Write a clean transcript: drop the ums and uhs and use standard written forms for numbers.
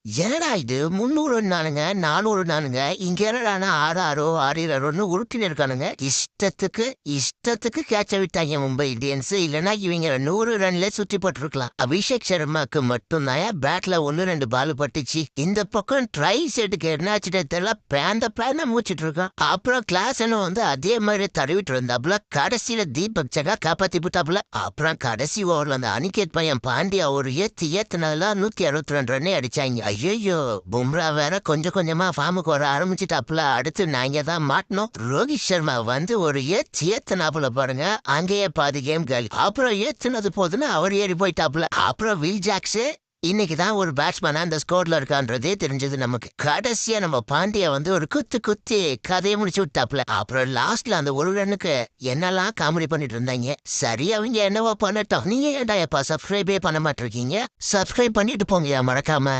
என்னடா இது 300 நானுங்க 400 நானுங்க இங்க என்னடானா 6-6 6-2ன்னு உருட்டின்னு இருக்கானுங்க. இஷ்டத்துக்கு கேட்ச விட்டாங்க மும்பை இந்தியன்ஸ். இல்லைன்னா இவங்க 100 ரன்ல சுற்றி போட்டிருக்கலாம். அபிஷேக் சர்மாக்கு மட்டும்தான் பேட்ல 1-2 பால் பட்டுச்சு. இந்த பக்கம் ட்ரை செட்டுக்கு என்னாச்சுட்டே தெரியல, பேந்த மூச்சிட்டு இருக்கான். அப்புறம் கிளாஸ் அதே மாதிரி தடவிட்டு இருந்தாப்புல. கடைசியில தீபக் சகா காப்பாத்தி விட்டாப்புல. அப்புறம் கடைசி ஓவர்ல அந்த அனிகேத் பையன் பாண்டியா ஒரு ஏத்துனதுல 162 ரன்னே அடிச்சாங்க. ஐயோ, பும்ரா வேற கொஞ்சம் கொஞ்சமா ஃபார்முக்கு வர ஆரம்பிச்சுட்டாப்புல. அடுத்து நாங்க தான் மாட்டணும். ரோஹித் சர்மா ஒரு ஏத்துனாப்புல பாருங்க. அங்கேயே பாதி கேம் காலி. அப்புறம் ஏத்துனது போதுன்னு அவர் ஏறி போயிட்டாப்புல. அப்புறம் வில் ஜாக்ஸ் இன்னைக்கு தான் ஒரு பேட்ஸ்மேனா அந்த ஸ்கோர்ல இருக்கான்றதே தெரிஞ்சது நமக்கு. கடைசியா நம்ம பாண்டியா ஒரு குத்தி கதையை முடிச்சு விட்டாப்புல. அப்புறம் லாஸ்ட்ல அந்த ஒரு ரன்னுக்கு என்னெல்லாம் காமெடி பண்ணிட்டு இருந்தாங்க. சரி, அவங்க என்னவோ பண்ணட்டும். நீங்க ஏன்டா எப்பா சப்ஸ்கிரைபே பண்ண மாட்டிருக்கீங்க? சப்ஸ்கிரைப் பண்ணிட்டு போங்கயா மறக்காம.